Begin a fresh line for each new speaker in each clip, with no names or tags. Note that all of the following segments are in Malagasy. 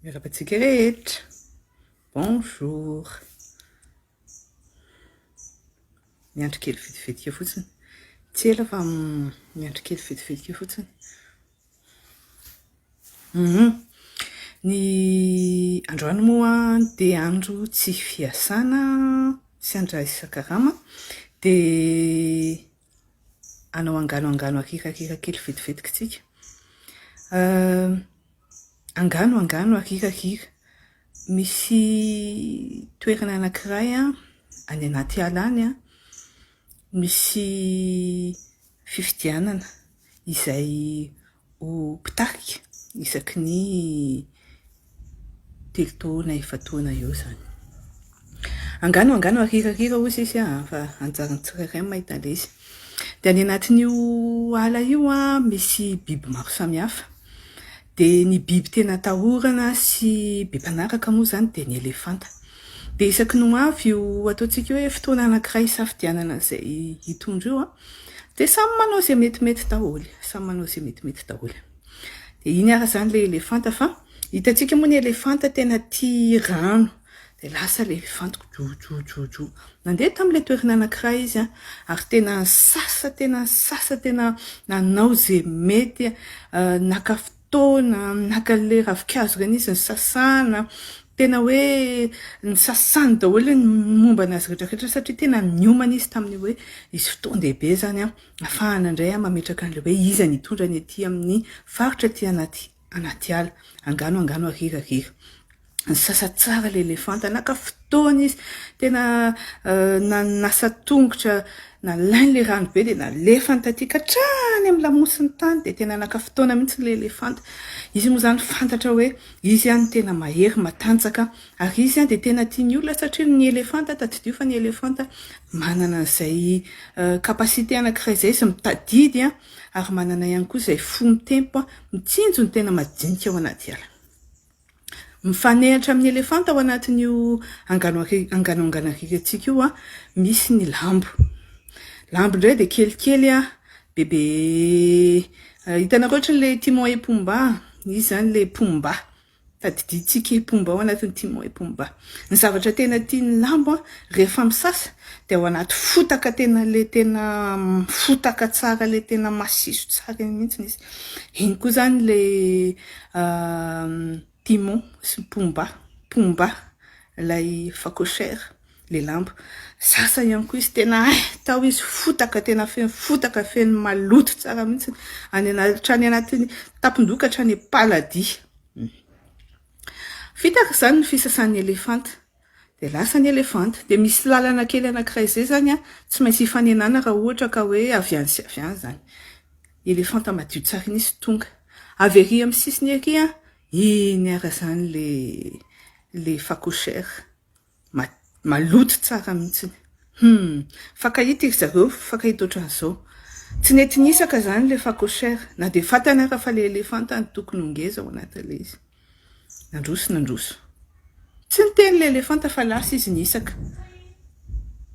Miarabantsika rehetra. Bonjour. Miandry kely vetivetika fotsiny. Tsy ela fa miandry kely vetivetika fotsiny. Ny androany moa dia andro tsy fiasana, sy andro isan-karama, dia anao angano akikakika kely vetivetika tsika. Angano akikakika. Misy toerana anankiray any anaty ala any misy fifidianana izay ho pitarika isaky ny 3 taona 4 taona eo zany. Angano akikakika ozy izy fa anjaran'ny tsirairay mahita izy. Dia any anatin'io ala io misy biby maro samihafa. Dia ny biby tena atahorana sy be mpanaraka moa zany dia ny elefanta. Dia isaky no avy io ataontsika hoe fotoana anankiray isafidianana izay hitondra io dia samy manao izay metimety daholo. Dia iny ara zany le elefanta fa hitantsika moa ny elefanta tena tia rano. Dia lasa le elefanta jo. Nandeha tamin'ilay toerana anankiray izy ary tena sasa tena nanao izay mety naka fotoana, naka le ravikazo reny izy ny sasana, tena hoe ny sasany daholo ny momba anazy rehetrarehetra satria tena niomana izy tamin'ny hoe izy fotoan-dehibe zany ahafahana indray mametraka an'ilay hoe izy nitondra ny aty amin'ny faritra aty anaty ala. Angano akikakika. Ny sasa tsara le elefanta, naka fotoana izy, tena nasa tongotra, nalainy le rano be dia nalefany taty hatrany amin'ny lamosiny tany dia tena naka fotoana mihitsy le elefanta. Izy moa zany fantatra hoe izy tena mahery matanjaka ary izy dia tena tiany olona satria ny elefanta tadidio fa ny elefanta manana izay kapasite anankiray izay sy mitadidy ary manana ihany koa izay fony tempo mitsinjo ny tena madinika ao anaty ala. Mifanehatra amin'ny elefanta ao anatin'io angano akikatsika io misy ny lambo. Lambo indray dia kelikely bebe. Hitanareo ohatran'ilay Timon et Pumba, izy zany le Pumba. Tadiditsika Pumba ao anatin'ny Timon et Pumba. Ny zavatra tena tian'ny lambo rehefa misasa dia ao anaty fotaka tena fotaka tsara, le tena masiso tsara mihitsy izy. Iny koa zany le Timon sy Pumba, lay facochère, le lambo. Sasa ihany koa izy tena tao izy fotaka tena feno maloto tsara mihitsy any anatin'ny tapon-doka hatrany paladia. Fitaka zany ny fisasan'ny elefanta. Dia lasa ny elefanta. Dia misy lalana kely anankiray izay zany tsy maintsy hifanenana raha ohatra ka hoe avy any sy avy any zany. Elefanta madio tsara iny izy tonga. Avy ery amin'ny sisiny ery iny ara zany le facochère. Maloto tsara mihitsy. Fakahita izy zareo, fakahita ohatran'izao. Tsy nety nisaka zany le facochère. Na dia fatana fa le elefanta tokony hongeza ao anatin'ilay izy. Nandroso. Tsy niteny le elefanta fa lasa izy nisaka.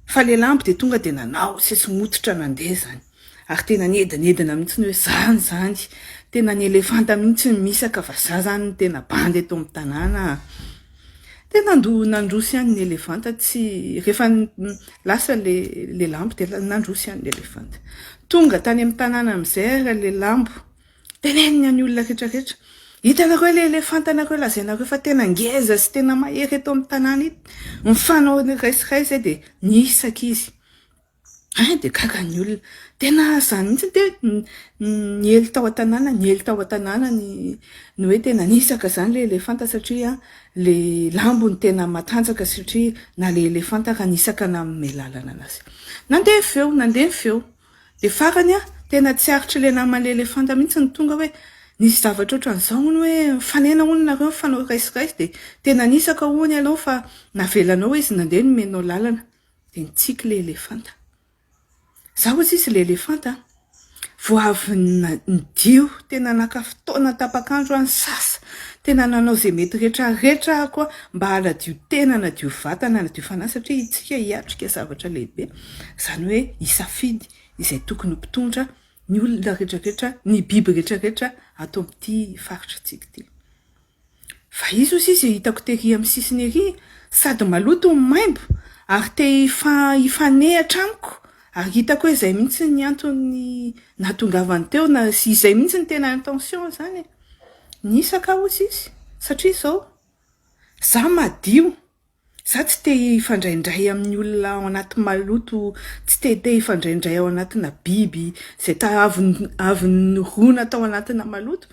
Fa le lambo dia tonga dia nanao sesy mototra nandeha zany. Ary tena nedina mihitsy ny hoe zany. Tena ny elefanta mihitsy misaka fa zany tena bandy eto amin'ny tanàna. Dia nandroso ihany ny elefanta, tsy rehefa lasa le lambo dia nandroso ihany l'elefanta. Tonga tany amin'ny tanàna amin'izay le lambo. Teneniny any olona rehetrarehetra. Hitanareo le elefanta nareo lazainareo fa tena ngeza sy tena mahery eto amin'ny tanàna ito. Mifanao raisiraisy dia nisaka izy. Dia gaga ny olona. Tena zany mihitsy dia niely tao an-tanàna ny hoe tena nisaka zany le elefanta satria le lambo ny tena matanjaka satria na le elefanta raha nisaka amin'ny lalana anazy. Nandeha feo. Dia farany tena tsy aritra le naman'le elefanta mihitsy ny tonga hoe nisy zavatra ohatran'izao hono hoe mifanena hono nareo mifanao raisiraisy dia tena nisaka hono ianao fa navelanao izy nandeha nomenao lalana. Dia nitsiky le elefanta. Zaho izy le elefanta vao avy nidio tena naka fotoana tapakandro any sasa tena nanao izay mety rehetrarehetra koa mba haladio tena nadio vatana nadio fanahy satria itsika hiatrika zavatra lehibe zany hoe hisafidy izay tokony mpitondra ny olona rehetrarehetra, ny biby rehetrarehetra ato amin'ity faritra tsika ity. Fa izy izy hitako tery amin'ny sisiny ery sady maloto maimbo ary te hifanehatra amiko ary hitako hoe izay mihitsy ny antony nahatongavany teo na izay mihitsy ny tena intention zany nisaka ozy izy satria zao za madio za tsy te hifandraindray amin'ny olona ao anaty maloto tsy te hifandraindray ao anatina biby zay avy rona tao anatina maloto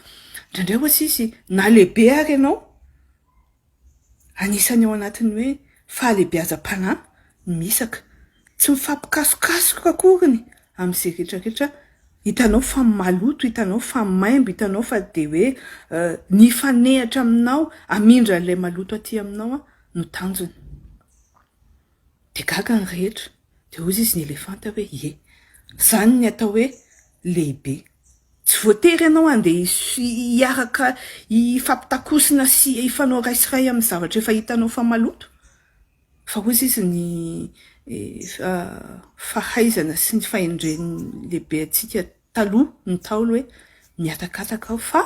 indraindray ozy izy na lehibe ary ianao anisany ao anatiny hoe fahalehibeazam-panahy misaka tsy mifampikasokasoka akoriny amin'izay rehetrarehetra hitanao fa maloto hitanao fa maimbo hitanao fa de hoe nifanehatra aminao amindra an'ilay maloto aty aminao no tanjony de gaga ny rehetra de ozy izy ny elefanta hoe ye zany ny atao hoe lehibe tsy voatery ianao andeha hiaraka hifampitakosina sy hifanao raisiray amin'ny zavatra efa hitanao fa maloto fa ozy izy ny fahaizana sy ny fahendren'ny lehibe atsika taloha ny taolo hoe miatakataka aho fa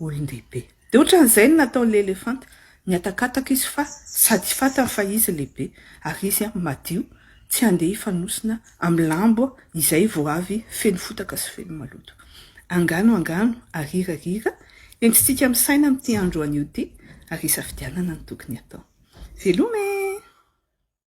olon-dehibe de ohatran'izay no nataon'ilay elefanta miatakataka izy fa sady fantany fa izy lehibe ary izy madio tsy andeha hifanosina amin'ny lambo izay vao avy feno fotaka sy feno maloto angano arirarira entsitsika amin'ny saina amin'ity andro anio ity ary isafidianana ny tokony atao velome